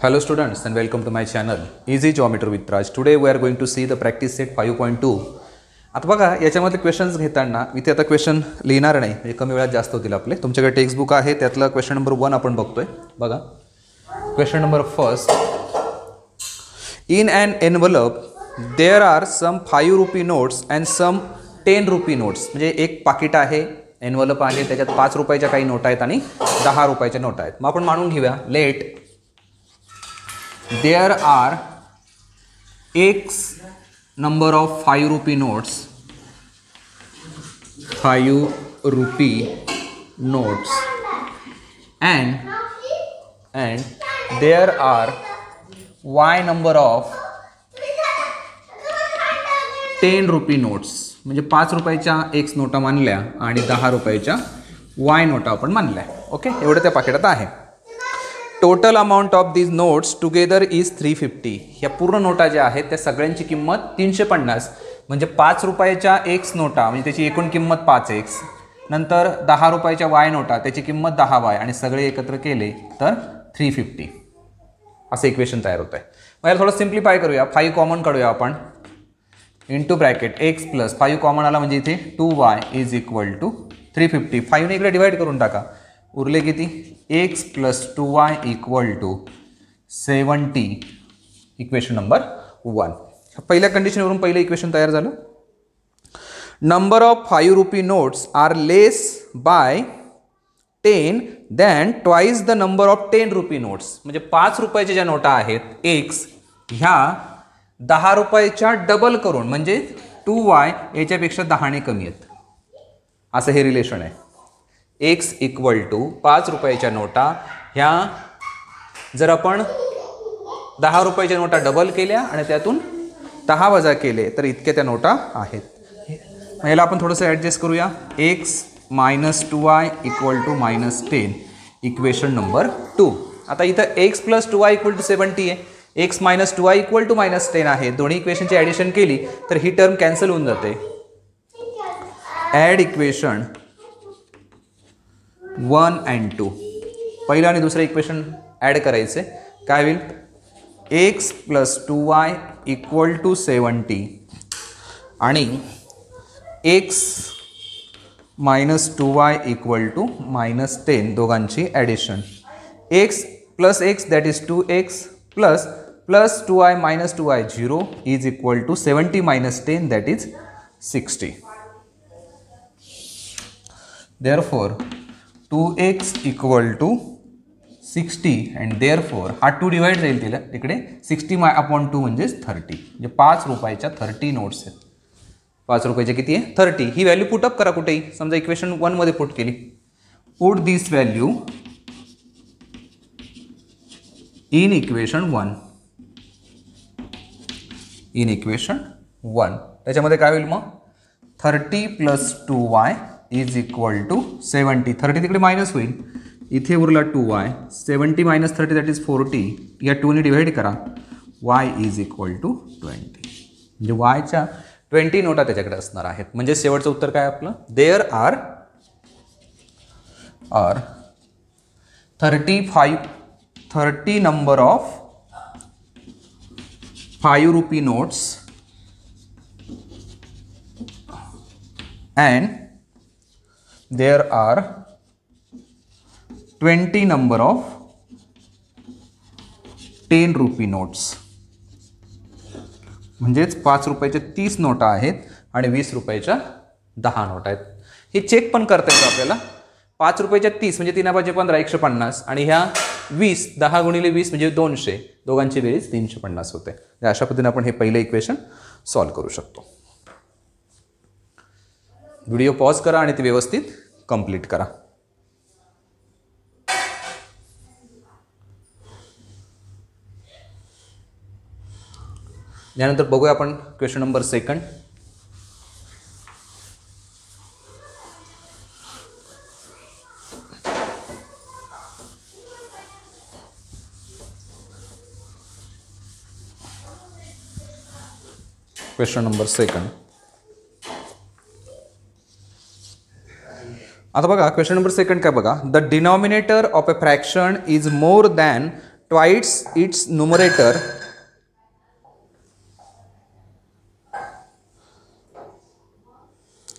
Hello students and welcome to my channel Easy Geometry with Raj. Today we are going to see the practice set 5.2. आता बघा याच्यामध्ये questions घेताना मी ते आता question लिहिणार नाही, म्हणजे कमी वेळात जास्त होतील आपले. तुमच्याकडे टेक्स्ट बुक आहे, त्यातला क्वेश्चन नंबर 1 आपण बघतोय. बघा question number first. In an envelope there are some 5 rupee notes and some 10 rupee notes. म्हणजे एक पाकिट आहे, एनवलप आहे, त्याच्यात 5 रुपयाच्या काही नोटा आहेत आणि 10 रुपयाच्या नोटा आहेत. मग आपण मानून घेऊया late there are x number of 5 rupee notes, 5 rupee notes, and there are y number of 10 rupee notes. म्हणजे 5 रुपयाच्या x नोटा मानल्या आणि 10 रुपयाच्या y नोटा आपण मानल्या. ओके, एवढं त्या पाकिटात आहे. Total amount of these notes together is 350. ह्या पूर्ण नोटा ज्या आहेत त्या सगळ्यांची किंमत 350. म्हणजे 5 रुपयाच्या एक्स नोटा म्हणजे त्याची एकूण किंमत 5x, नंतर 10 रुपयाच्या वाय नोटा त्याची किंमत 10y आणि सगळे एकत्र केले तर 350 असं इक्वेशन तयार होतं आहे. मग याला थोडं सिम्प्लिफाय करूया. 5 कॉमन काढूया आपण, into bracket x plus 5 common आला म्हणजे इथे 2y इज इक्वल टू 350. 5ने इकडे डिवाइड करून टाका, उरले किती? X plus 2y equal to 70. Equation number 1. पहिल्या कंडिशनवरून पहिलं इक्वेशन तयार झालं. Number of 5 rupee notes are less by 10 than twice the number of 10 rupee notes. म्हणजे 5 रुपयाच्या ज्या नोटा आहेत एक्स ह्या 10 रुपयाच्या डबल करून म्हणजे 2y याच्यापेक्षा 10ने कमी आहेत, असं हे रिलेशन आहे. एक्स इक्वल टू 5 रुपयाच्या नोटा ह्या जर आपण 10 रुपयाच्या नोटा डबल केल्या आणि त्यातून 10 वजा केले तर इतक्या त्या नोटा आहेत. याला आपण थोडंसं ॲडजस्ट करूया. X minus 2y equal to minus 10. Equation number 2. आता इथं x plus 2y equal to 70 आहे, X minus 2y equal to minus 10 आहे. दोन्ही इक्वेशनची ॲडिशन केली तर ही टर्म कॅन्सल होऊन जाते. Add equation 1 and 2. पहिलं आणि दुसरं इक्वेशन ॲड करायचे. काय होईल? X plus 2y equal to 70 आणि x minus 2y equal to minus 10 दोघांची addition. X plus x that is 2x plus plus 2y minus 2y 0 is equal to 70 minus 10 that is 60. Therefore 2x equal to 60 and therefore हा 2 divide जाईल तिला तिकडे 60 upon 2 म्हणजेच 30. म्हणजे 5 रुपयाच्या 30 notes आहेत. 5 रुपयाचे किती आहे? 30. ही व्हॅल्यू पुटअप करा कुठेही. समजा इक्वेशन 1 मध्ये पुट केली. Put this value in equation 1. In equation 1 त्याच्यामध्ये काय होईल मग? 30 plus 2y is equal to 70. 30 तिकडे मायनस होईल, इथे उरला 2y. 70 minus 30 that is 40. या 2ने डिवाइड करा. y is equal to 20. म्हणजे yच्या 20 नोटा त्याच्याकडे असणार आहेत. म्हणजे शेवटचं उत्तर काय आपलं? There are 30 number of 5 rupee notes and there are 20 number of 10 rupee notes. म्हणजेच 5 रुपयाच्या 30 नोटा आहेत आणि 20 रुपयाच्या 10 नोटा आहेत. हे चेक पण करता येतं आपल्याला. 5 रुपयाच्या 30 म्हणजे 3 5 15 150 आणि ह्या 20 10 गुणिले 20 म्हणजे 200. दोघांची बेरीज 350 होते. अशा पद्धतीने आपण हे पहिलं इक्वेशन सॉल्व्ह करू शकतो. व्हिडिओ पॉज करा आणि ते व्यवस्थित कंप्लीट करा. यानंतर बघूया आपण क्वेश्चन नंबर 2. Question number 2. आता बघा क्वेश्चन नंबर 2 काय बघा. The denominator of a fraction is more than twice its numerator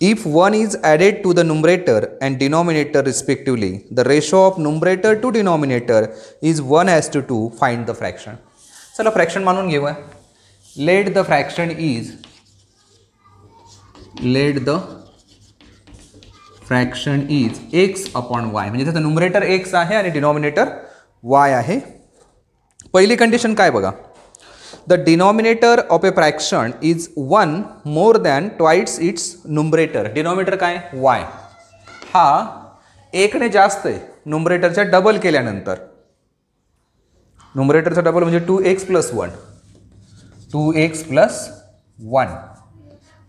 if 1 is added to the numerator and denominator respectively, the ratio of numerator to denominator is 1:2. Find the fraction. चला fraction मानून घेऊया. Let the fraction is x upon y. म्हणजे त्याचं numerator x आहे आणि denominator y आहे. पहिली condition काय बघा. The denominator of a fraction is 1 more than twice its numerator. Denominator काय y. हा 1 ने जास्त आहे न्यूमरेटरच्या डबल केल्यानंतर. न्यूमरेटरचा डबल म्हणजे 2x + 1. 2x + 1.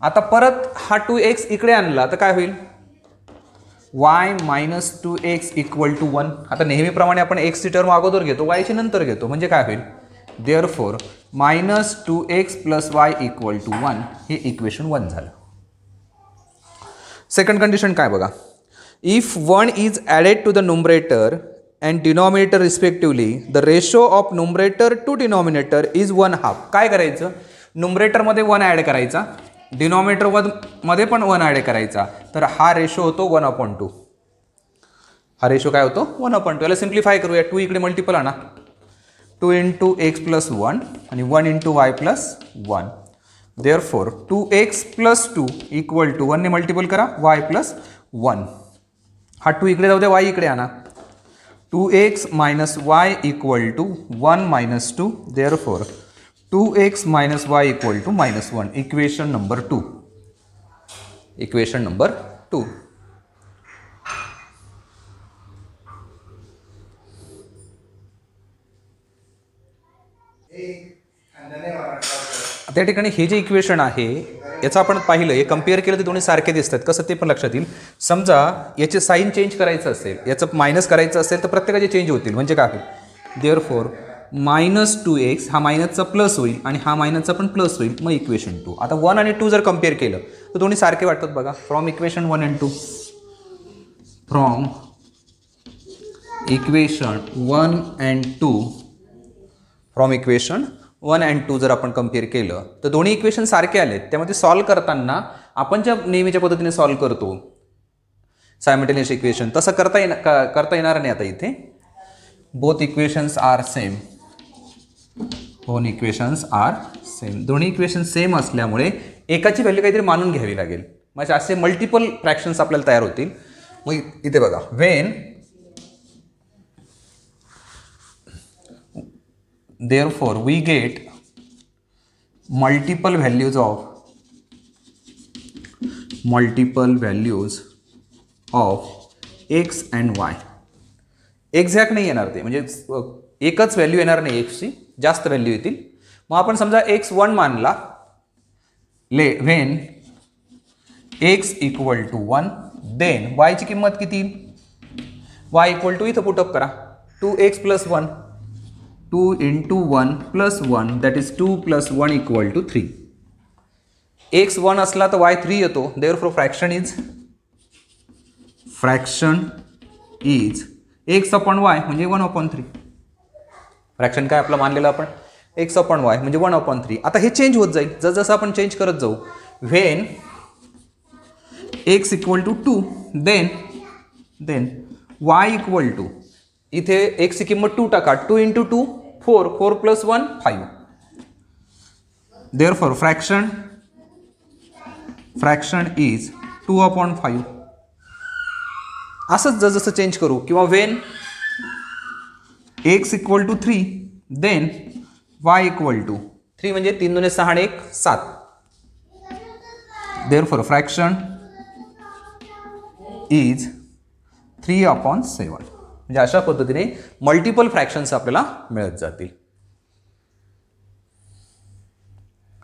आता परत हा 2x इकडे आणला तर काय होईल. y - 2x = 1. आता नेहमीप्रमाणे आपण x ची टर्म अगोदर घेतो, y ची नंतर घेतो, म्हणजे काय होईल. Therefore -2x + y = 1. हे इक्वेशन 1 झालं. सेकंड कंडिशन काय बघा. If 1 is added to the numerator and denominator respectively, the ratio of numerator to denominator is 1/2. काय करायचं. न्यूमरेटरमध्ये 1 ॲड करायचा, डिनॉमिनेटरमध्ये पण 1 ॲड करायचा, तर हा रेशो होतो 1/2. हा रेशो काय होतो 1/2. याला सिम्प्लिफाय करूया. 2 इकडे मल्टिपल आणा. 2 × x + 1 आणि 1 × y + 1. Therefore 2x + 2 = 1 ने मल्टिपल करा y + 1. हा 2 इकडे जाऊ द्या, y इकडे आणा. 2x - y = 1 - 2. Therefore 2x - y = -1. Equation number 2. Equation number 2. त्या ठिकाणी हे जे इक्वेशन आहे याचं आपण पाहिलं, हे कम्पेअर केलं तर दोन्ही सारखे दिसतात. कसं ते पण लक्षात येईल. समजा याचे साईन चेंज करायचं असेल, याचं मायनस करायचं असेल तर प्रत्येकाचे चेंज होतील. म्हणजे काय होईल. देअरफॉर -2x हा मायनसचा प्लस होईल आणि हा मायनसचा पण प्लस होईल. मग इक्वेशन 2. आता 1 आणि 2 जर कम्पेअर केलं तर दोन्ही सारखे वाटतात बघा. From equation 1 and 2. From equation 1 and 2. From equation 1 and 2 जर आपण कम्पेअर केलं तर दोन्ही इक्वेशन सारखे आलेत. त्यामध्ये सॉल्व करताना आपण ज्या नेहमीच्या पद्धतीने सॉल्व करतो सायमल्टेनियस इक्वेशन, तसं करता येणार नाही आता इथे. Both equations are same. दोन इक्वेशन्स आर सेम. दोन्ही इक्वेशन सेम असल्यामुळे एकाची व्हॅल्यू काहीतरी मानून घ्यावी लागेल. म्हणजे असे मल्टिपल फ्रॅक्शन्स आपल्याला तयार होतील. मग इथे बघा. Wien therefore we get multiple values of x and y. Exact नाही येणार ते, म्हणजे एकच व्हॅल्यू येणार नाही एक्सची, जास्त व्हॅल्यू येतील. मग आपण समजा x1 मानला. व्हेन x = 1 देन y ची किंमत किती. y = इथं पुटअप करा 2x + 1. 2 × 1 + 1 that is 2 + 1 = 3. x 1 असला तर y 3 येतो. therefore fraction is x upon y म्हणजे 1/3. फ्रॅक्शन काय आपलं मानलेलं आपण x upon y म्हणजे 1/3. आता हे चेंज होत जाईल जसं आपण चेंज करत जाऊ. व्हेन x = 2 देन y = इथे x ची किंमत 2 टाका. 2 × 2 4. 4 + 1 5. therefore fraction is 2/5. असंच जसं चेंज करू. किंवा वेन x = 3 देन y = 3 म्हणजे 3 × 6 = 1 7. therefore fraction is 3/7. म्हणजे अशा पद्धतीने मल्टिपल फ्रॅक्शन्स आपल्याला मिळत जातील.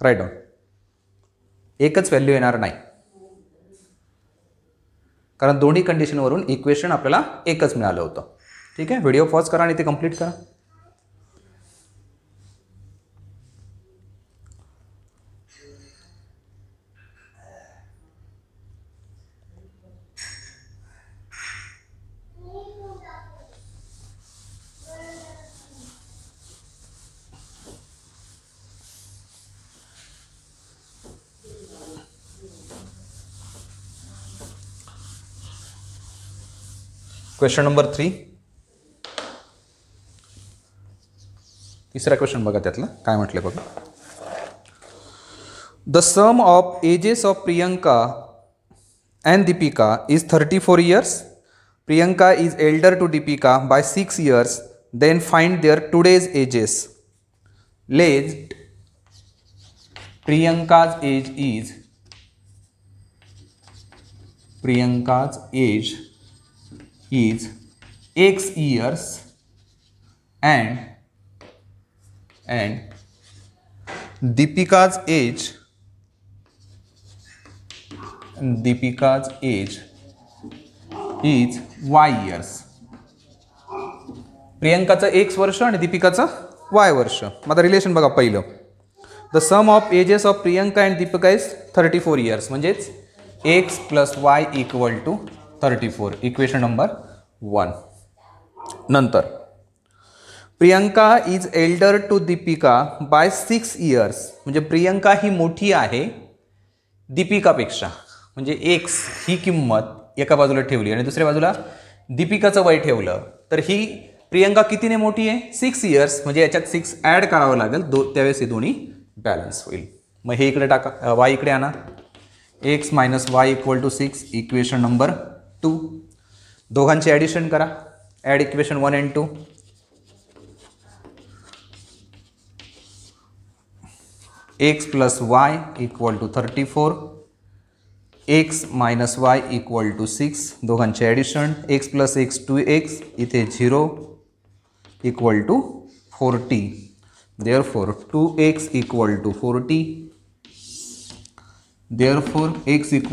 Right down. एकच व्हॅल्यू येणार नाही, कारण दोन्ही कंडिशनवरून इक्वेशन आपल्याला एकच मिळालं होतं. ठीक आहे. व्हिडिओ पॉज करा आणि ते कंप्लीट करा. Question number 3. तिसरा क्वेश्चन बघा त्यातला काय म्हटलं बघा. The sum of ages of Priyanka and Deepika is 34 years. Priyanka is elder to Deepika by 6 years. Then find their today's ages. Let Priyanka's age is X years and Deepika's age is Y years. प्रियंकाचं X वर्ष आणि दीपिकाचं Y वर्ष. मग आता relation बघा पहिलं. The sum of ages of Priyanka and Deepika is 34 years. म्हणजेच X + Y = 34. Equation number 1. नंतर Priyanka is elder to Deepika by 6 years. म्हणजे प्रियंका ही मोठी आहे दीपिकापेक्षा. म्हणजे X ही किंमत एका बाजूला ठेवली आणि दुसऱ्या बाजूला दीपिकाचं वय ठेवलं तर ही प्रियंका कितीने मोठी आहे 6 years. म्हणजे याच्यात 6 ॲड करावं लागेल त्यावेळेस हे दोन्ही बॅलन्स होईल. मग हे इकडे टाका, वाय इकडे आणा. X - Y = 6. Equation number 2. दोघांची ॲडिशन करा. Add equation 1 and 2. X + Y = 34. X - Y = 6. दोघांचे ॲडिशन. X + X 2x. इथे 0 = 40. Therefore 2x = 40. Therefore x =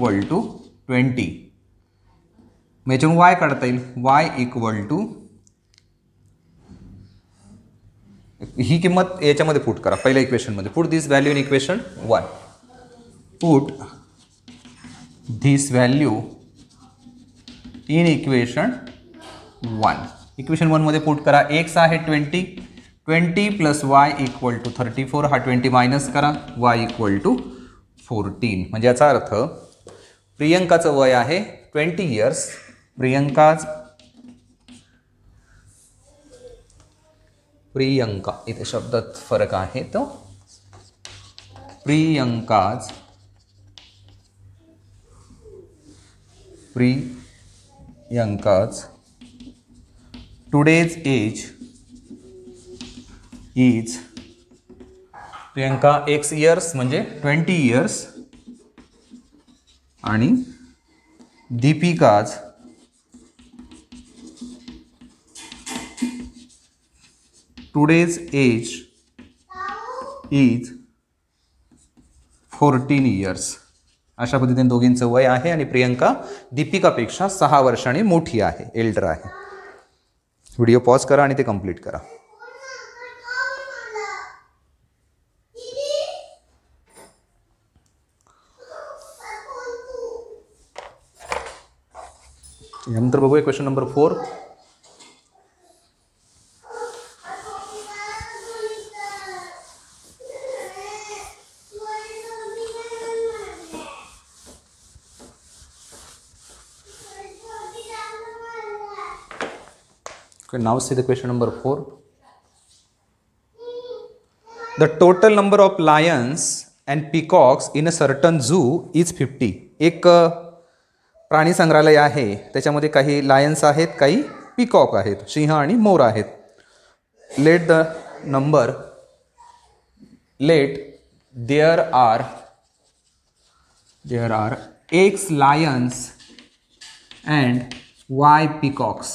20. मग याच्यातून y काढता येईल. y = ही किंमत याच्यामध्ये पुट करा पहिल्या इक्वेशनमध्ये. Put this value in equation 1. Put this value in equation 1. Equation 1 मध्ये पुट करा. x आहे 20 + y = 34. हा 20 मायनस करा. y = 14. म्हणजे याचा अर्थ प्रियंकाचं वय आहे 20 years. प्रियंका इथे शब्दात फरक आहे. तो प्रियंकाच today's age is Priyanka X years म्हणजे 20 years आणि Deepika's today's age is 14 years. अशा पद्धतीने दोघींचं वय आहे आणि प्रियंका दीपिकापेक्षा 6 वर्षांनी मोठी आहे, एल्डर आहे. व्हिडिओ पॉज करा आणि ते कंप्लीट करा. यानंतर बघूया question number 4. Okay, now see the question number 4. The total number of lions and peacocks in a certain zoo is 50. एक प्राणी संग्रहालय आहे, त्याच्यामध्ये काही लायन्स आहेत, काही पिकॉक आहेत, सिंह आणि मोर आहेत. Let there are X lions and Y peacocks.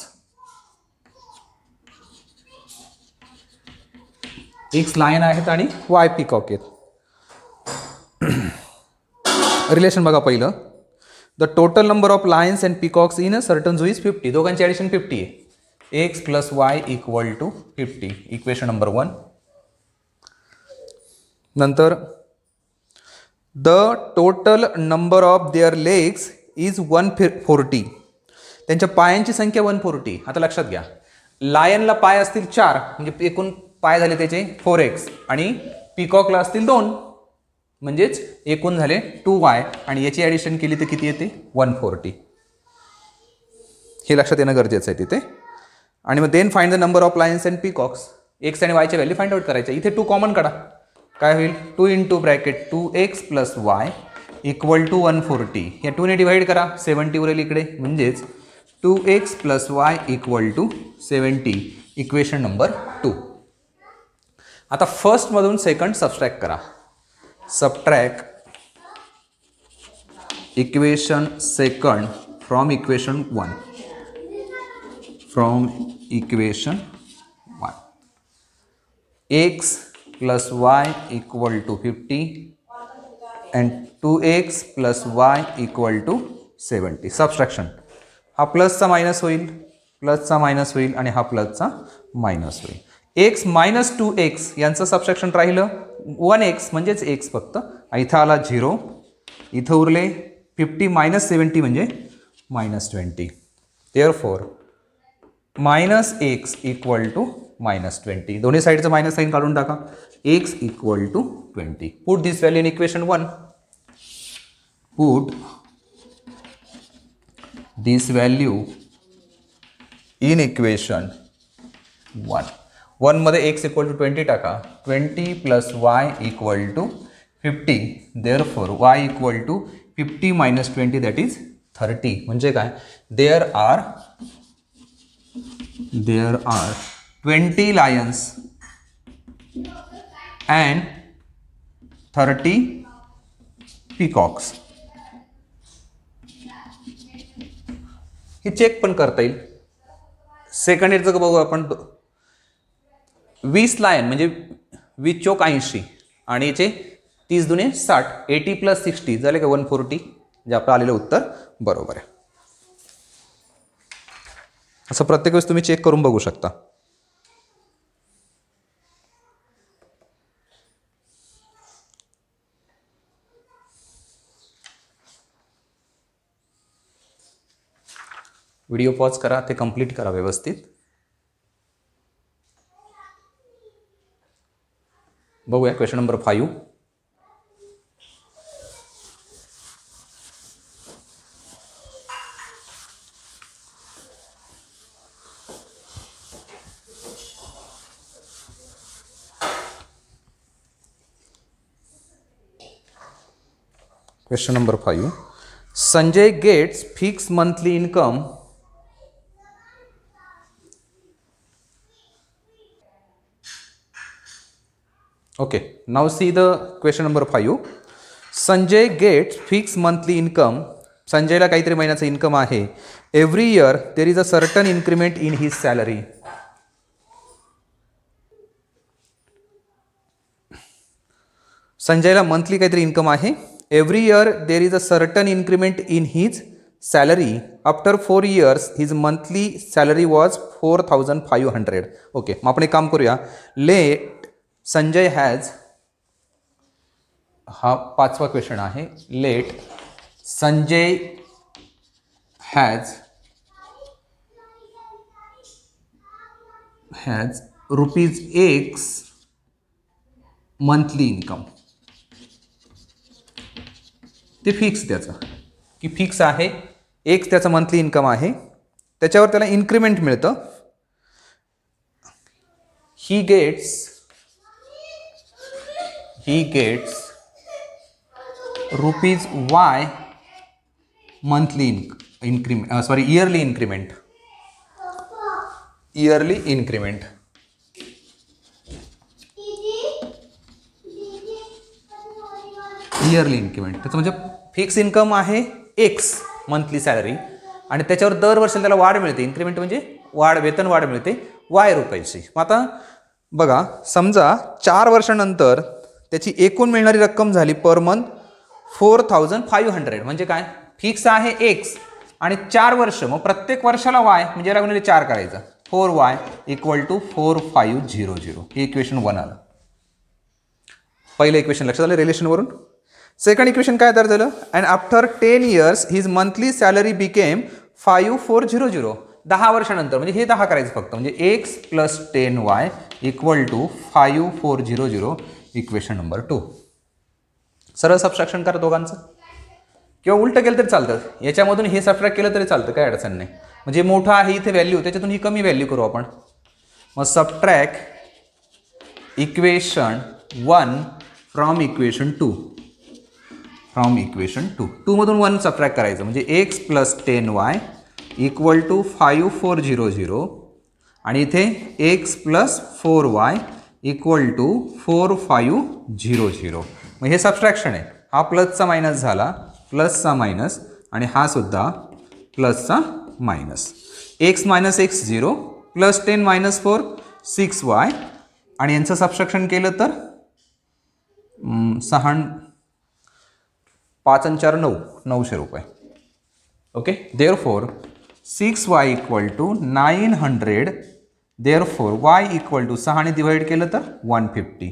X lion आहेत आणि Y पिकॉक आहेत. रिलेशन बघा पहिलं. The total number of lions and peacocks in a certain zoo is 50. दोघांची ॲडिशन 50 आहे. X + Y = 50. Equation number 1. नंतर the total number of their legs is 140. त्यांच्या पायांची संख्या 140. आता लक्षात घ्या, लायनला पाय असतील 4 म्हणजे एकूण पाय झाले त्याचे 4x आणि पिकॉकला असतील 2 म्हणजेच एकूण झाले 2y आणि याची ॲडिशन केली तर किती येते 140. हे लक्षात येणं गरजेचं आहे तिथे. आणि मग then find the number of lions and peacocks. X आणि वायच्या व्हॅल्यू फाइंड आउट करायच्या. इथे 2 कॉमन काढा. काय होईल? 2 into bracket 2x plus y equal to 140. या 2ने डिवाइड करा, 70 उरेल इकडे, म्हणजेच 2x plus y equal to 70. Equation number 2. आता फर्स्टमधून सेकंड सबट्रॅक्ट करा. Subtract equation second from equation 1. From equation 1. x plus y equal to 50 and 2x plus y equal to 70. Subtraction. हा प्लसचा मायनस होईल, प्लसचा मायनस होईल आणि हा प्लसचा मायनस होईल. x minus 2x यांचं सबस्ट्रॅक्शन राहिलं 1x म्हणजेच x फक्त. इथं आला 0, इथं उरले 50 मायनस 70 म्हणजे minus 20. Therefore minus x equal to minus 20. दोन्ही साईडचं मायनस साईन काढून टाका. x equal to 20. Put this value in equation 1. Put this value in equation 1. 1 मध्ये x इक्वल टू 20 टाका. 20 plus y equal to 50. Therefore y equal to 50 minus 20 that is 30. म्हणजे काय? There are 20 lions and 30 peacocks. हे check पण करता येईल. Second इयरचं बघू आपण. 20 लायन म्हणजे 20 चोक 80 आणि याचे 30 दुने 60. 80 प्लस 60 झाले का 140. जे आपलं आलेलं उत्तर बरोबर आहे. असं प्रत्येक वेळेस तुम्ही चेक करून बघू शकता. व्हिडिओ पॉज करा, ते कंप्लीट करा व्यवस्थित. बघूया question number 5. Question number 5. Sanjay gets fixed monthly income okay. Now see the question number 5. Sanjay gets fixed monthly income. संजयला काहीतरी महिन्याचं इन्कम आहे. Every year there is a certain increment in his salary. संजयला monthly काहीतरी income आहे. Every year there is a certain increment in his salary. After 4 years his monthly salary was 4,500. Okay, मग आपण एक काम करूया. Let Sanjay has, हा 5वा question आहे. Let Sanjay has rupees X monthly income. ते फिक्स त्याचं की फिक्स आहे. एक त्याचं मंथली इन्कम आहे. त्याच्यावर त्याला इन्क्रीमेंट मिळतं. He gets rupees Y monthly increment sorry yearly increment. Yearly increment yearly increment त्याचं म्हणजे फिक्स इन्कम आहे एक्स मंथली सॅलरी आणि त्याच्यावर दर वर्षाला त्याला वाढ मिळते. इन्क्रीमेंट म्हणजे वाढ, वेतन वाढ मिळते वाय रुपयाची. मग आता बघा, समजा 4 वर्षानंतर त्याची एकूण मिळणारी रक्कम झाली पर मंथ 4,500. म्हणजे काय? फिक्स आहे एक्स आणि 4 वर्ष, मग प्रत्येक वर्षाला वाय म्हणजे याला गुणिले 4 करायचं. 4y equal to 4500. हे इक्वेशन 1 आलं. पहिलं इक्वेशन लक्षात आलं रिलेशनवरून. सेकंड इक्वेशन काय तयार झालं? And after 10 years his monthly salary became 5400. 10 वर्षानंतर म्हणजे हे 10 करायचं फक्त, म्हणजे x plus 10y equal to 5400. Equation number 2. सरळ सबट्रॅक्शन करा दोघांचं. किंवा उलटं केलं तरी चालतं, याच्यामधून हे सबट्रॅक्ट केलं तरी चालतं, काय अडचण नाही. म्हणजे मोठं आहे इथे व्हॅल्यू, त्याच्यातून ही कमी व्हॅल्यू करू आपण. मग subtract equation 1 from equation 2. From equation 2 मधून 1 सबट्रॅक्ट करायचं, म्हणजे x + 10y इक्वल टू 5400 आणि इथे x + 4y इक्वल टू 4500. मग हे सबस्ट्रॅक्शन आहे. हा प्लसचा मायनस झाला, प्लसचा मायनस, आणि हा सुद्धा प्लसचा मायनस. x - x 0 + 10 - 4 6y, आणि यांचं सबस्ट्रॅक्शन केलं तर 6 5 आणि 4 9 900 रुपये. Okay, therefore 6y equal to 900. Therefore y equal to 6 ने डिवाइड केलं तर 150.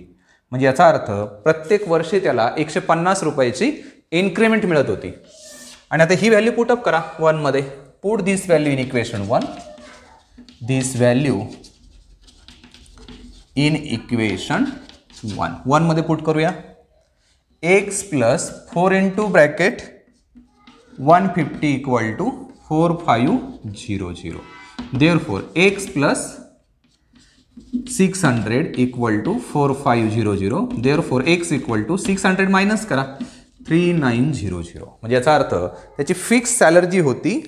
म्हणजे याचा अर्थ प्रत्येक वर्षी त्याला 150 रुपयाची इन्क्रीमेंट मिळत होती. आणि आता ही व्हॅल्यू पुटअप करा 1 मध्ये. Put this value in equation 1. This value in equation 1 मध्ये पुट करूया. x + 4 into bracket 150 equal to 4500. Therefore x + 600 equal to 4500. Therefore x equal to 600 minus करा 3900. म्हणजे याचा अर्थ त्याची फिक्स सॅलरी जी होती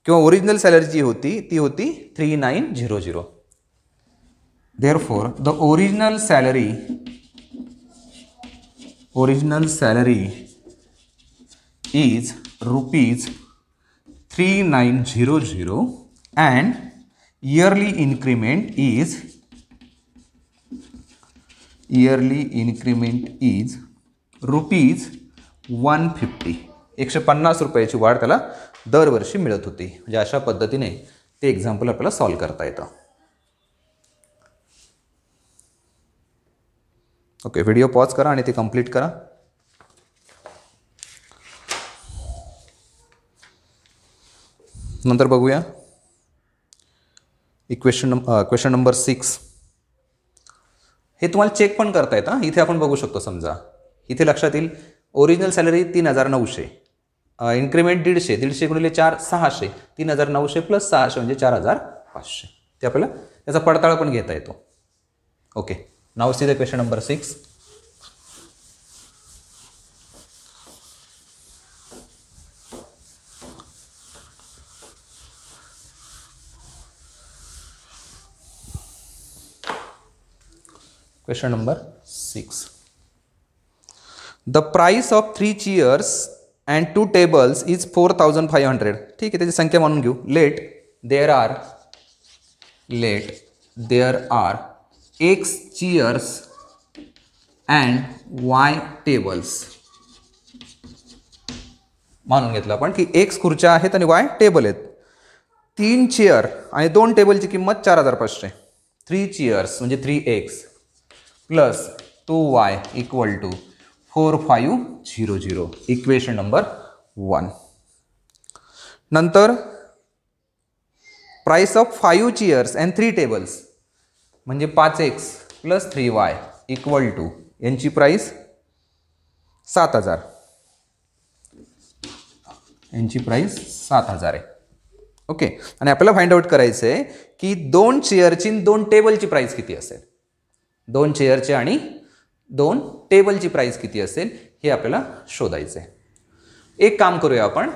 किंवा ओरिजिनल सॅलरी जी होती ती होती 3900. Therefore the original salary is rupees 3900 and yearly increment is rupees 150. 150 रुपयाची वाढ त्याला दरवर्षी मिळत होती. म्हणजे अशा पद्धतीने ते एक्झाम्पल आपल्याला सॉल्व्ह करता येतं. ओके, व्हिडिओ पॉज करा आणि ते कंप्लीट करा. नंतर बघूया क्वेश्चन नंबर 6. हे तुम्हाला चेक पण करता येतं. इथे आपण बघू शकतो. समजा इथे लक्षात येईल ओरिजिनल सॅलरी 3900, इन्क्रीमेंट 150, 150 गुणिले 4 600, 3900 + 600 म्हणजे 4500. ते आपल्याला त्याचा पडताळ पण घेता येतो. Okay, now see the question number 6. Question number 6. The price of 3 chairs and 2 tables is 4500. ठीक आहे, त्याची संख्या म्हणून घेऊ. Let there are x chairs and y tables. मानून घेतलं आपण की x खुर्च्या आहेत आणि y टेबल आहेत. 3 चेअर आणि 2 टेबलची किंमत 4500. 3 चेअर्स म्हणजे 3x plus 2y equal to 4500. Equation number 1. नंतर price of 5 chairs and 3 tables म्हणजे 5x plus 3y equal to यांची प्राइस 7000. यांची प्राइस 7000 आहे. ओके, आणि आपल्याला फाइंड आउट करायचं आहे की 2 चेअरची 2 टेबलची प्राइस किती असेल. 2 चेअरचे आणि 2 टेबलची प्राइस किती असेल हे आपल्याला शोधायचं आहे. एक काम करूया आपण.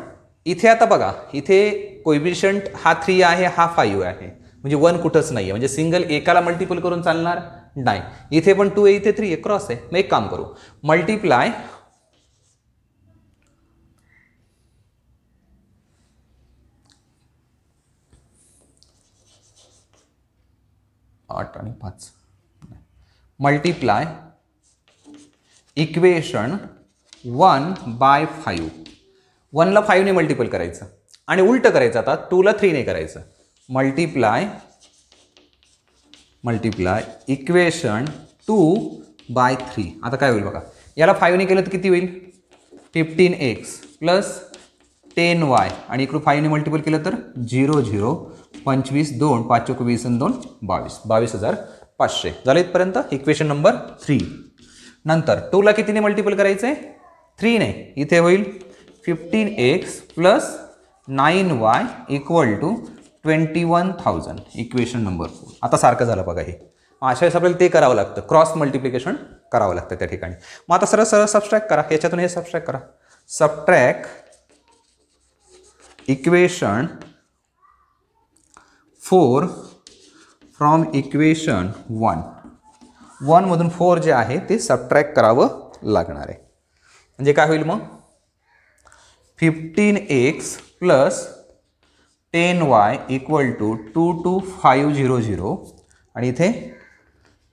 इथे आता बघा, इथे कोएफिशियंट हा 3 आहे, हा 5 आहे, म्हणजे 1 कुठंच नाही आहे. म्हणजे सिंगल एकाला मल्टिपल करून चालणार नाही. इथे पण 2 आहे, इथे 3 आहे, क्रॉस आहे. मग एक काम करू, मल्टिप्लाय 8 आणि 5 मल्टिप्लाय इक्वेशन 1/5. 1 ला 5 ने मल्टिपल करायचं आणि उलटं करायचं. आता 2 ला 3 ने करायचं. Multiply equation 2/3. आता काय होईल बघा, याला 5 ने केलं तर किती होईल 15x प्लस 10y आणि इकडून 5 ने मल्टिपल केलं तर 0 0 25 2 5 20 आणि 2 22 22500 झालं इथपर्यंत. Equation number 3. नंतर 2 ला कितीने मल्टिपल करायचं आहे 3 ने. इथे होईल 15x plus 9y equal to 21,000. Equation number 4. आता सारखं झालं बघा हे. अशा वेळेस आपल्याला ते करावं लागतं, क्रॉस मल्टिप्लिकेशन करावं लागतं त्या ठिकाणी. मग आता सरळ सरळ सबस्ट्रॅक्ट करा, याच्यातून हे सबस्ट्रॅक्ट करा. Subtract equation 4 from equation 1. 1 मधून 4 जे आहे ते सबट्रॅक्ट करावं लागणार आहे. म्हणजे काय होईल मग 15x plus 10y equal to 22500 आणि इथे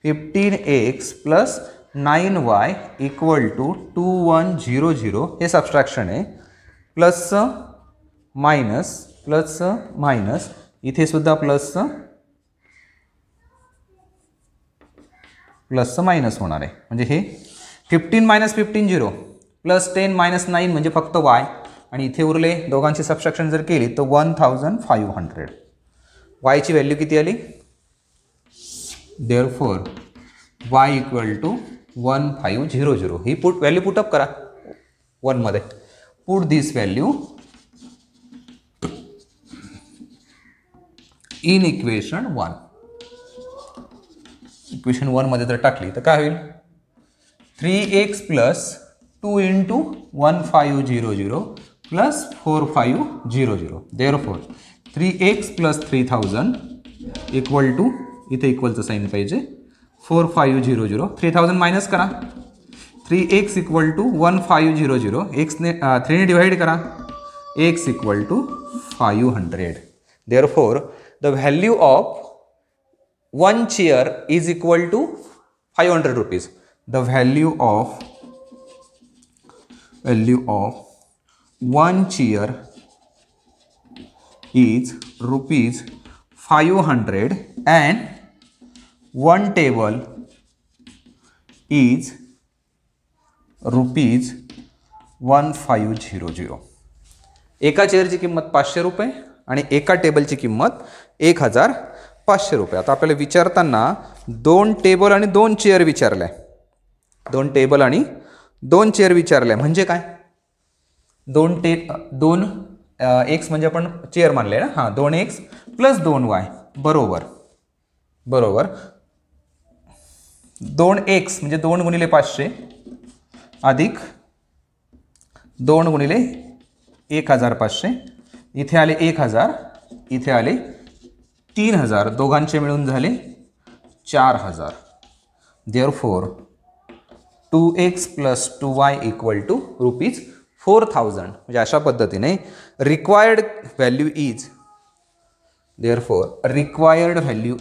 15x plus 9y equal to 2100 हे सबस्ट्रॅक्शन आहे. प्लस मायनस प्लस मायनस इथे सुद्धा प्लस प्लस मायनस होणार आहे. म्हणजे हे 15 मायनस 15 0 प्लस 10 मायनस 9 म्हणजे फक्त y आणि इथे उरले दोघांची सबस्ट्रॅक्शन जर केली तर 1500. y ची व्हॅल्यू किती आली. Therefore y equal to 1500. ही व्हॅल्यू पुटअप करा 1 मध्ये. Put this value in equation 1. Equation 1 मध्ये जर टाकली तर काय होईल 3x plus 2 into 1500 plus 4500. Therefore 3x plus 3000 equal to इथे इक्वलचं साईन पाहिजे 4500. 3000 मायनस करा. 3x equal to 1500. एक्सने 3ने डिवाइड करा. x equal to 500. Therefore the value of 1 chair is equal to 500 rupees. The value of 1 chair is rupees 500 and 1 table is rupees 1500. एका चेअरची किंमत 500 रुपये आणि एका टेबलची किंमत 1500 रुपये. आता आपल्याला विचारताना 2 टेबल आणि 2 चेअर विचारल्या. 2 टेबल आणि 2 चेअर विचारल्या म्हणजे काय 2 एक्स म्हणजे आपण चेअर मानले ना. हां 2x प्लस 2y बरोबर बरोबर. 2x म्हणजे 2 गुणिले 500 अधिक 2 गुणिले 1500. इथे आले 1000 इथे आले 3000. दोघांचे मिळून झाले 4000. Therefore 2x plus 2y equal to rupees 4000. म्हणजे अशा पद्धतीने required value is therefore required value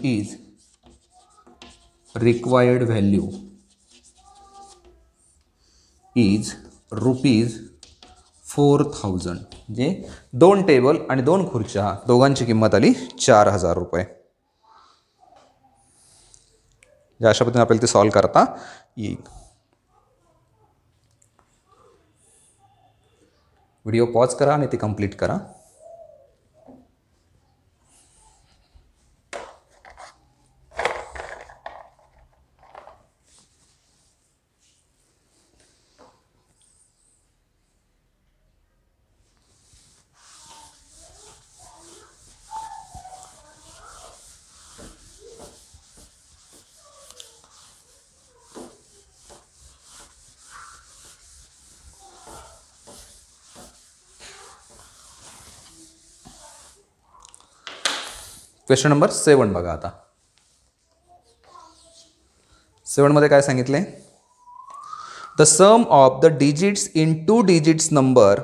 is rupees 4000. म्हणजे 2 टेबल आणि 2 खुर्च्या दोघांची किंमत आली 4000 रुपये. अशा पद्धतीने आपल्याला ते सॉल्व करता येईल. व्हिडिओ पॉज करा आणि ते कंप्लीट करा. क्वेश्चन नंबर 7 बघा. आता 7 मध्ये काय सांगितले the sum of the digits in 2 digits number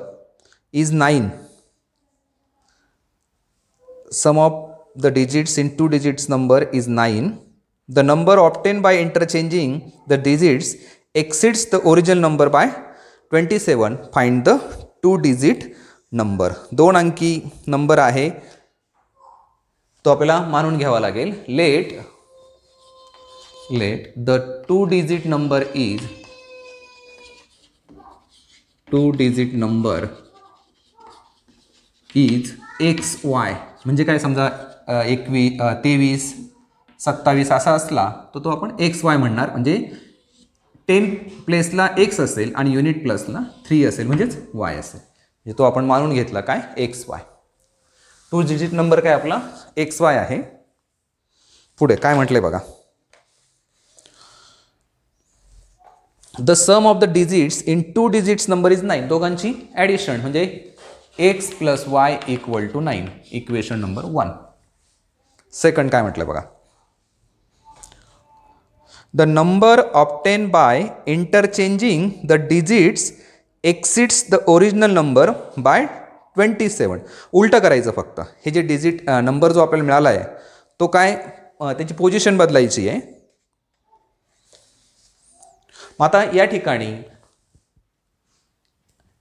is 9. Sum of the digits in 2 digits number is 9. The number obtain by interchanging the digits exceeds the original number by 27. Find the 2 digit number. 2 अंकी number आहे तो आपल्याला मानून घ्यावा लागेल. Let the 2 digit number is XY. म्हणजे काय समजा 21 23 27 असा असला तर तो आपण XY म्हणणार. म्हणजे 10 प्लेसला X असेल आणि युनिट प्लसला 3 असेल म्हणजेच Y असेल. म्हणजे तो आपण मानून घेतला काय XY. 2 डिजिट नंबर काय आपला XY आहे. पुढे काय म्हटलंय बघा. The sum of the digits in 2 digits number is 9. दोघांची ॲडिशन म्हणजे x + y = 9. Equation number 1. Second काय म्हटलं बघा. The number obtain by interchanging the digits exceeds the original number by 27. उलटं करायचं फक्त. हे जे डिजिट नंबर जो आपल्याला मिळाला आहे तो काय त्याची पोझिशन बदलायची आहे. मग आता या ठिकाणी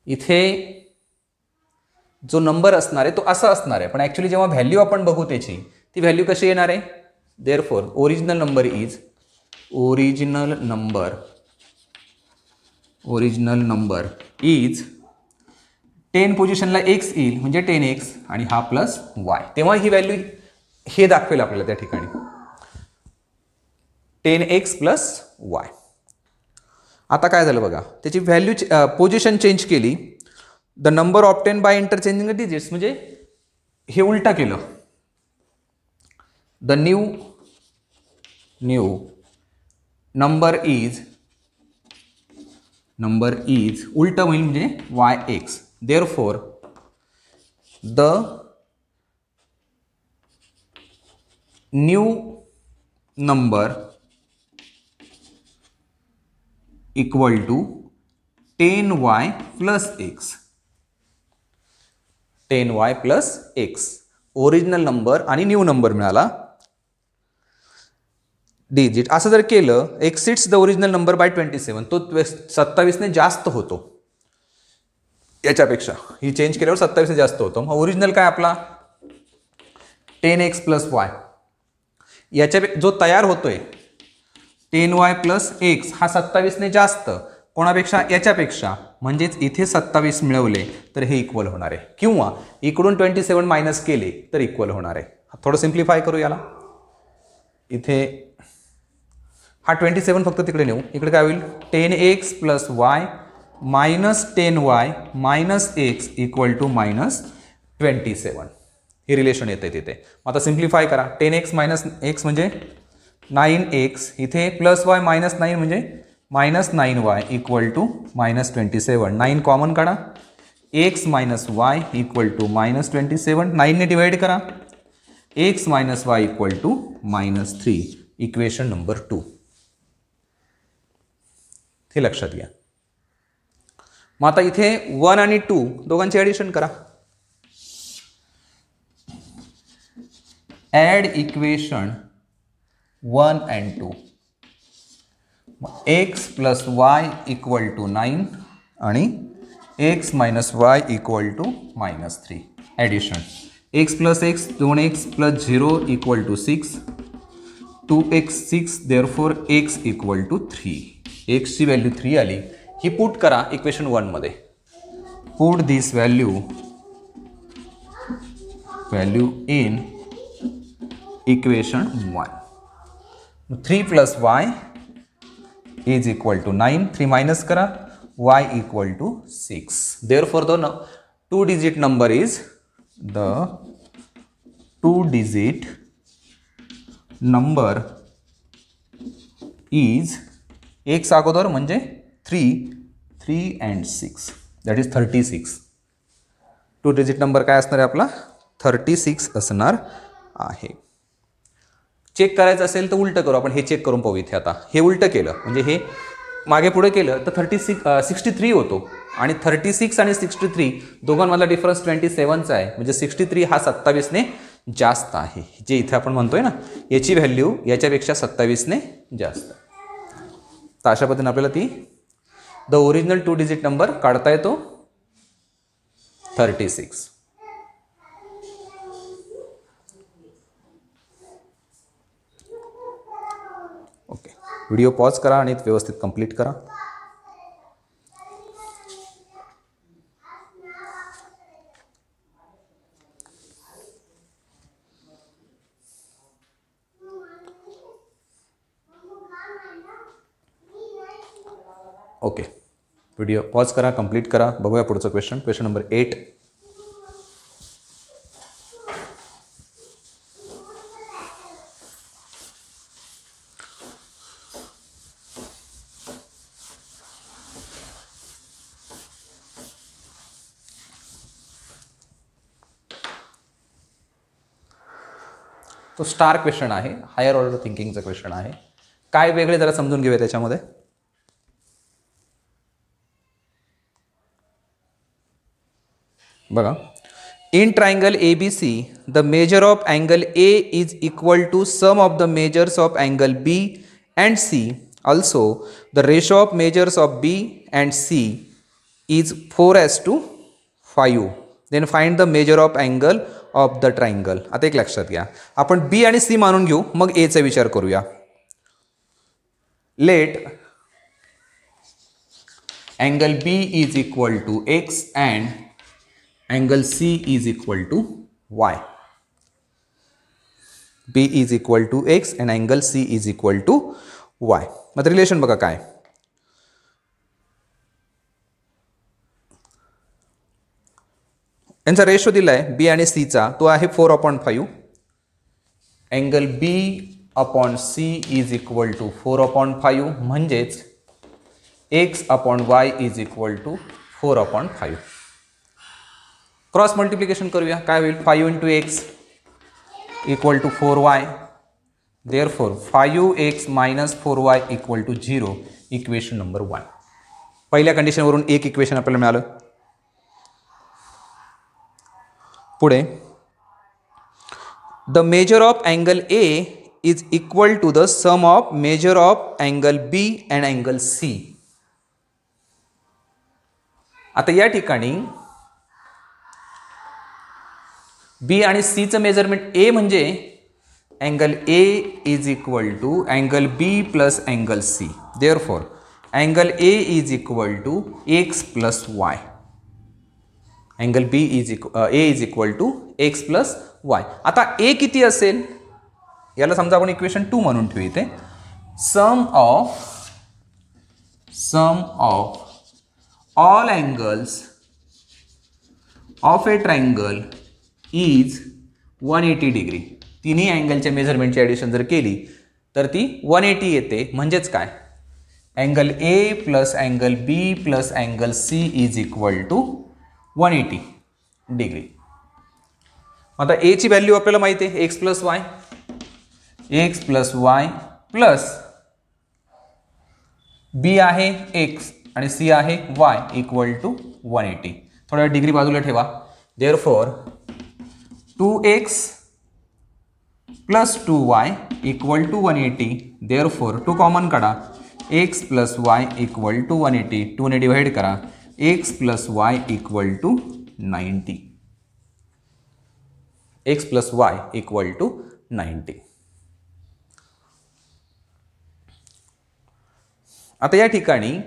इथे जो नंबर असणार आहे तो असा असणार आहे, पण ॲक्च्युली जेव्हा व्हॅल्यू आपण बघू त्याची ती व्हॅल्यू कशी येणार आहे. देअरफॉर ओरिजिनल नंबर इज 10 पोझिशनला x येईल म्हणजे 10x आणि हा प्लस y. तेव्हा ही व्हॅल्यू हे दाखवेल आपल्याला त्या ठिकाणी 10x + y. आता काय झालं बघा, त्याची व्हॅल्यू पोझिशन चेंज केली. The number obtain by interchanging the digits म्हणजे हे उलटा केलं. द न्यू नंबर इज उलटा होईल म्हणजे yx. Therefore the new number equal to 10y + x. 10y + x. Original number आणि न्यू नंबर मिळाला. डिजिट असं जर केलं exceeds the original number by 27. तो 27ने जास्त होतो याच्यापेक्षा. ही चेंज केल्यावर 27ने जास्त होतो. मग ओरिजिनल काय आपला 10x + y. याच्या जो तयार होतोय 10y + x हा 27ने जास्त कोणापेक्षा याच्यापेक्षा, म्हणजेच इथे 27 मिळवले तर हे इक्वल होणार आहे, किंवा इकडून 27 मायनस केले तर इक्वल होणार आहे. थोडं सिम्प्लिफाय करू याला. इथे हा 27 फक्त तिकडे नेऊ. इकडे काय होईल 10x + y - 10y - x = -27. हे रिलेशन येते तिथे. आता सिम्प्लिफाय करा. 10x - x म्हणजे 9x. इथे +y - 9 म्हणजे -9y = -27. 9 कॉमन काढा. x - y = -27. 9 ने डिवाइड करा. x - y = -3. Equation number 2. हे लक्षात घ्या. मग आता इथे 1 आणि 2 दोघांचे ॲडिशन करा. Add equation 1 and 2. x + y = 9 आणि x - y = -3. Addition x + x 2x + 0 = 6. 2x 6. Therefore x = 3. x ची व्हॅल्यू 3 आली. ही पुट करा इक्वेशन 1 मध्ये. Put this value in equation 1. 3 + y = 9. 3 minus करा. y = 6. Therefore the 2 digit number is the 2 digit number is x अगोदर म्हणजे 3 and 6 that is 36. 2 digit number काय असणार आहे आपला 36 असणार आहे. चेक करायचं असेल तर उलटं करू आपण. हे चेक करून पाहू. इथे आता हे उलटं केलं म्हणजे हे मागे पुढे केलं तर 63 होतो. आणि 36 आणि 63 दोघांमधला डिफरन्स 27चा आहे. म्हणजे 63 हा 27ने जास्त आहे. जे इथे आपण म्हणतोय ना याची व्हॅल्यू याच्यापेक्षा 27ने जास्त. तर अशा पद्धतीने आपल्याला ती द ओरिजिनल 2 डिजिट नंबर काढता येतो 36. ओके. व्हिडिओ पॉज करा आणि व्यवस्थित कंप्लीट करा. ओके. व्हिडिओ पॉज करा, कंप्लीट करा, बघूया पुढचं क्वेश्चन. Question number 8. तो स्टार क्वेश्चन आहे, हायर ऑर्डर थिंकिंगचा क्वेश्चन आहे. काय वेगळे जरा समजून घेऊया त्याच्यामध्ये. बघा, in triangle ABC the measure of angle A is equal to sum of the measures of angle B and C. Also the ratio of measures of B and C is 4:5. Then find the measure of angle of the triangle. आता एक लक्षात घ्या, आपण B आणि C मानून घेऊ, मग A चा विचार करूया. Let angle B is equal to X and angle C is equal to Y. B is equal to X and angle C is equal to Y. मग रिलेशन बघा काय. यांचा रेशो दिला आहे B आणि C चा, तो आहे 4/5. Angle B upon C is equal to 4/5 म्हणजेच X upon Y is equal to 4/5. Cross multiplication करूया, काय होईल. 5 into X equal to 4Y. Therefore 5X minus 4Y equal to 0. Equation number 1. पहिल्या कंडिशनवरून एक इक्वेशन आपल्याला मिळालं. पुढे the measure of angle A is equal to the sum of measure of angle B and angle C. आता या ठिकाणी B आणि C चं मेजरमेंट A म्हणजे angle A is equal to angle B plus angle C. Therefore angle A is equal to X plus Y. Angle A is equal to X plus Y. आता A किती असेल, याला समजा आपण equation 2 म्हणून ठेवू इथे. Sum of all angles of a triangle is 180 degree. तिन्ही अँगलच्या मेजरमेंटची ॲडिशन जर केली तर ती 180 येते. म्हणजेच काय, angle A plus angle B plus angle C is equal to 180 degree. आता A ची व्हॅल्यू आपल्याला माहिती आहे, X plus Y. X plus Y plus B आहे X आणि C आहे Y इक्वल टू 180. थोड्या डिग्री बाजूला ठेवा. Therefore 2x plus 2y equal to 180. Therefore 2 common काढा. x plus y equal to 180. 2 ने डिवाइड करा. x plus y equal to 90. x plus y equal to 90. आता या ठिकाणी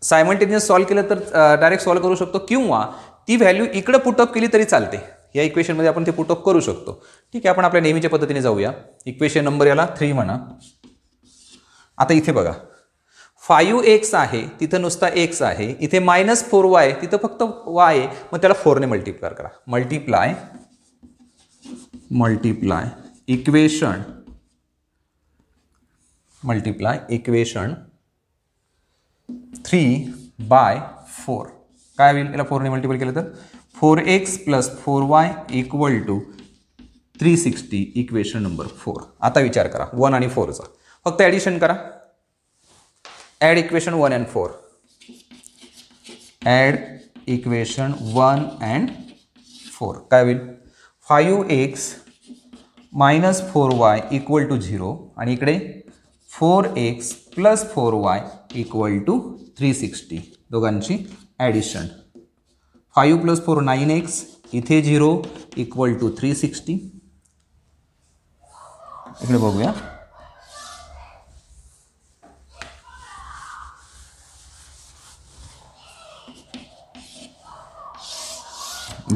सायमल्टेनियस सॉल्व केलं तर डायरेक्ट सॉल्व करू शकतो, किंवा ती व्हॅल्यू इकडे पुटअप केली तरी चालते. या इक्वेशनमध्ये आपण ते पुटअप करू शकतो. ठीक आहे, आपण आपल्या नेहमीच्या पद्धतीने जाऊया. इक्वेशन नंबर याला 3 म्हणा. आता इथे बघा, 5x आहे, तिथं नुसता x आहे. इथे मायनस 4y, तिथं फक्त y आहे. मग त्याला 4 ने मल्टिप्लाय करा. Multiply equation 3/4. काय होईल, याला 4 ने मल्टिप्लाय केलं तर 4x plus 4y equal to 360. Equation number 4. आता विचार करा 1 आणि 4चा, फक्त ॲडिशन करा. Add equation 1 and 4. Add equation 1 and 4. काय होईल, 5x minus 4y equal to 0 आणि इकडे 4x plus 4y equal to 360. दोघांची ॲडिशन. 5 प्लस 4 9x, इथे 0 इक्वल टू 360. इकडे बघूया.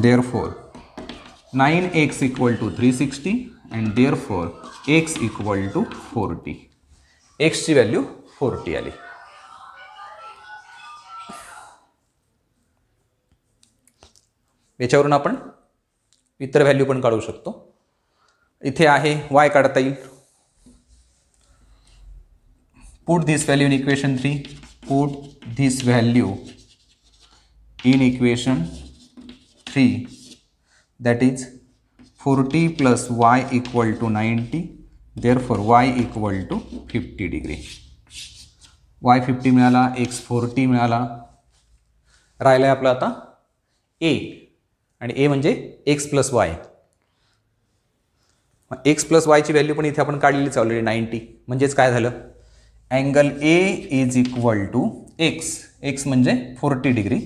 Therefore 9x equal to 360 and therefore x equal to 40. x ची value 40 आली. याच्यावरून आपण इतर व्हॅल्यू पण काढू शकतो. इथे आहे y काढता येईल. Put this value in equation 3. Put this value in equation 3, that is 40 plus y equal to 90, therefore y equal to 50 degree. y 50 मिळाला, x 40 मिळाला. राहिलं आहे आपलं आता a, आणि a म्हणजे x plus y. x plus वायची व्हॅल्यू पण इथे आपण काढलेलीच ऑलरेडी 90. म्हणजेच काय झालं, angle a is equal to x म्हणजे 40 degree,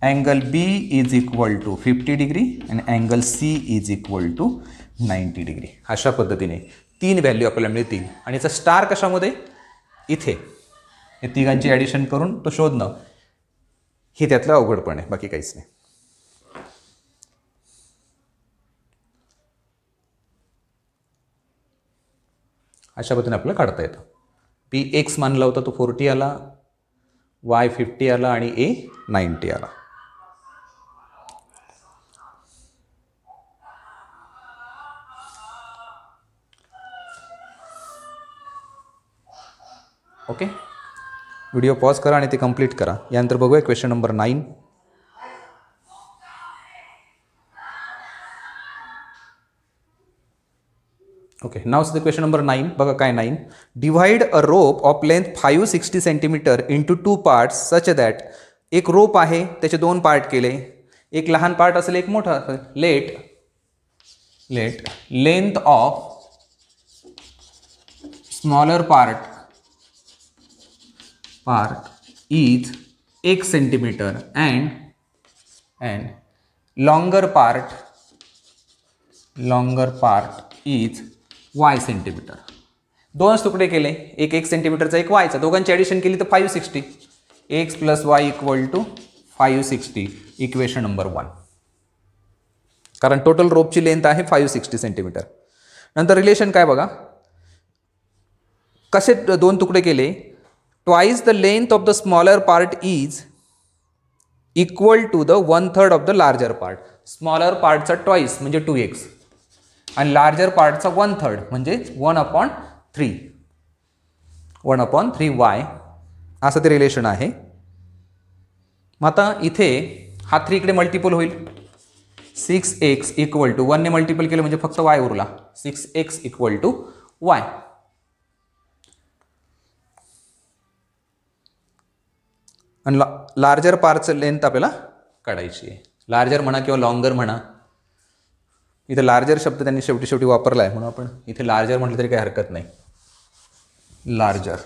angle B is equal to 50 degree आणि angle C is equal to 90 degree. अशा पद्धतीने 3 व्हॅल्यू आपल्याला मिळतील. आणि याचा स्टार कशामध्ये, इथे हे तिघांची ॲडिशन करून तो शोधणं हे त्यातलं अवघडपण आहे, बाकी काहीच नाही. अशा पद्धतीने आपल्याला काढता येतं. P x मानला होता तो 40 आला, y 50 आला आणि A 90 आला. ओके, व्हिडिओ पॉज करा आणि ते कंप्लीट करा. यानंतर बघूया question number 9. Okay, now the question number 9. बघा काय 9. Divide a rope of length 560 centimetre into 2 parts such that. एक रोप आहे, त्याचे 2 पार्ट केले. एक लहान पार्ट असेल, एक मोठा असेल. Late length of smaller part is x centimeter and longer part is y centimeter. 2 तुकडे केले, एक 1 सेंटीमीटरचा, एक वायचा. दोघांची ॲडिशन केली तर 560. x plus y equal to 560, equation number 1. कारण टोटल रोपची लेंथ आहे 560 सेंटीमीटर. नंतर रिलेशन काय बघा, कसे 2 तुकडे केले. Twice the length of the smaller part is equal to the 1/3 of the larger part. Smaller पार्टचा ट्वाईस म्हणजे 2x आणि लार्जर पार्टचा 1/3 म्हणजे 1/3. 1/3y असं ते रिलेशन आहे. मग आता इथे हा 3 इकडे मल्टिपल होईल. 6x इक्वल टू 1 ने मल्टिपल केलं म्हणजे फक्त y उरला. 6x equal to y. आणि लार्जर पार्टचं लेंथ आपल्याला काढायची आहे. लार्जर म्हणा किंवा लॉंगर म्हणा. इथे लार्जर शब्द त्यांनी शेवटी वापरला आहे म्हणून आपण इथे लार्जर म्हटलं तरी काही हरकत नाही. लार्जर.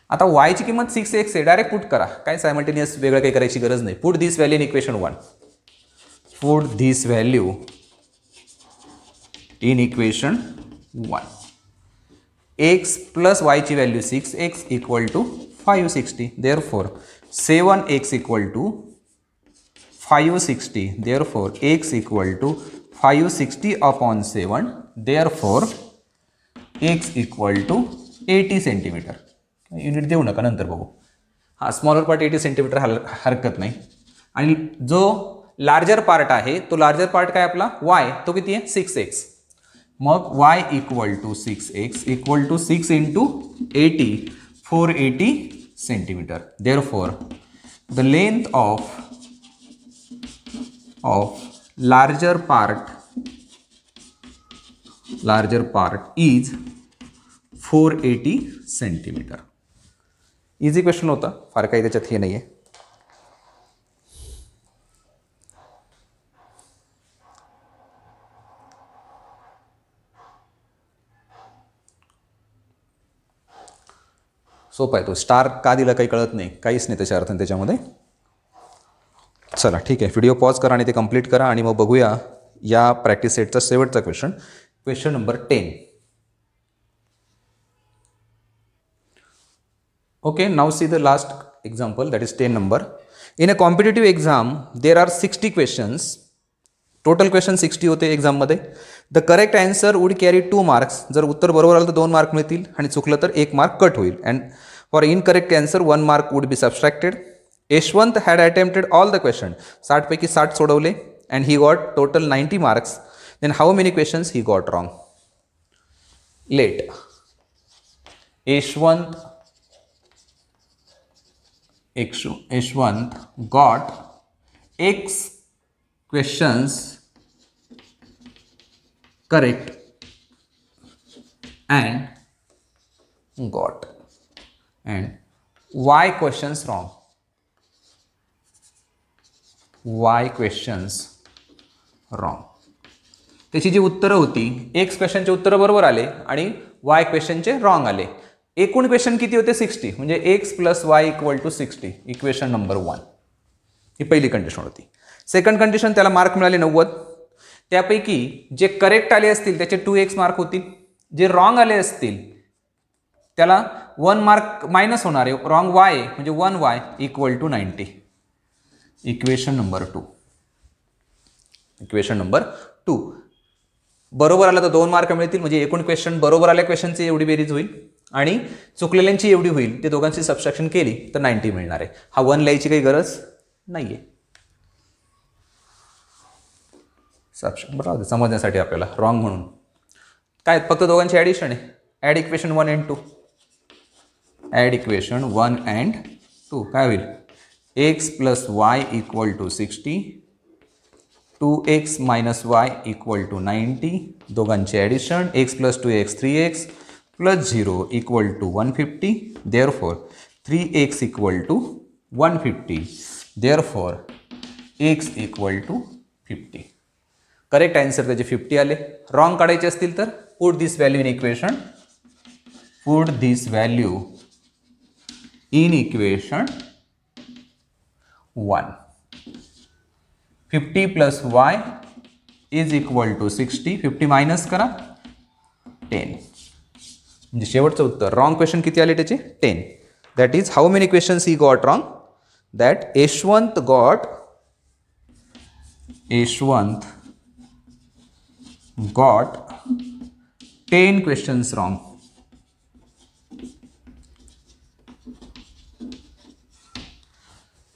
आता वायची किंमत 6x आहे, डायरेक्ट पुट करा. काय सायमल्टेनियस वेगळं काही करायची गरज नाही. Put this value in equation 1. Put this value in equation 1. x plus वायची value 6x equal to 560. therefore 7x equal to 560. therefore x equal to 560 upon 7. therefore x equal to 80 centimetre. Unit देऊ नका, नंतर बघू. हा smaller part 80 centimetre हरकत नाही. आणि जो लार्जर पार्ट आहे तो लार्जर पार्ट काय आपला y, तो किती आहे 6x. मग y equal to 6x equal to 6 into 80, 480 centimetre. therefore the length of larger part is 480 centimetre. Easy question होता, फार काही त्याच्यात हे नाही आहे. सोपा आहे तो. स्टार का दिला काही कळत नाही, काहीच नाही त्याच्या अर्थाने त्याच्यामध्ये. चला ठीक आहे, व्हिडिओ पॉज करा आणि ते कंप्लीट करा आणि मग बघूया या प्रॅक्टिस सेटचा शेवटचा question. Question number 10. Okay, now see the last example, that is 10 number. In a competitive exam there are 60 questions. Total question 60 होते एक्झाममध्ये. The correct answer would carry 2 marks. जर उत्तर बरोबर आलं तर 2 मार्क मिळतील आणि चुकलं तर 1 मार्क कट होईल. And for incorrect answer 1 mark would be subtracted. Yashwant had attempted all the question, 60 पैकी 60 सोडवले and he got total 90 marks, then how many questions he got wrong. Let. Yashwant got X questions correct and got Y questions wrong. Y questions wrong. त्याची जी उत्तरं होती, X क्वेश्चनचे उत्तरं बरोबर आले आणि Y क्वेश्चनचे wrong आले. एकूण क्वेश्चन किती होते? 60. म्हणजे x + y = 60. Equation number 1. ही पहिली कंडिशन होती. सेकंड कंडिशन, त्याला मार्क मिळाले 90. त्यापैकी जे करेक्ट आले असतील त्याचे 2x मार्क होतील, जे रॉंग आले असतील त्याला 1 मार्क मायनस होणार आहे. रॉंग y म्हणजे 1y = 90. Equation number 2. Equation number 2. बरोबर आला तर 2 मार्क मिळतील, म्हणजे एकूण क्वेश्चन बरोबर आल्या क्वेश्चनची एवढी बेरीज होईल आणि चुकलेल्यांची एवढी होईल. ते दोघांची सबस्ट्रॅक्शन केली तर 90 मिळणार आहे. हा 1 लिहायची काही गरज नाही आहे. सबस्ट्रॅक्शन बरोबर समजण्यासाठी आपल्याला रॉंग म्हणून काय, फक्त दोघांची ॲडिशन आहे. Add equation 1 and 2. Add equation 1 and 2 काय होईल? x + y = 60, 2x - y = 90. दोघांची addition, x + 2x 3x + 0 = 150. Therefore 3x = 150. Therefore x = 50. Correct answer त्याचे 50 आले. रॉंग काढायचे असतील तर put this value in equation. Put this value in equation 1. 50 + y = 60. 50 minus करा 10. म्हणजे शेवटचं उत्तर रॉंग क्वेश्चन किती आले त्याचे? 10. That is how many questions he got wrong? That Yashwant got 10 questions wrong.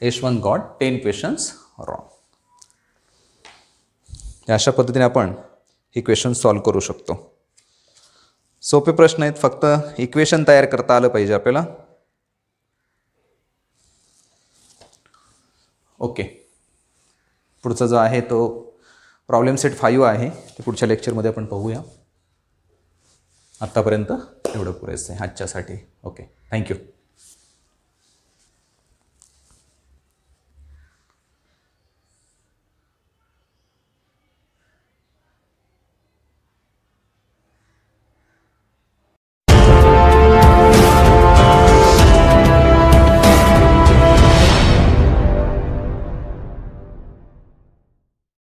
Yashwant got 10 questions wrong. अशा पद्धतीने आपण ही क्वेश्चन सॉल्व करू शकतो. सोपे प्रश्न आहेत, फक्त इक्वेशन तयार करता आलं पाहिजे आपल्याला. ओके, पुढचा जो आहे तो प्रॉब्लेम सेट 5 आहे. ते पुढच्या लेक्चरमध्ये आपण पाहूया. आत्तापर्यंत एवढं पुरेसं आहे आजच्यासाठी. Okay, thank you.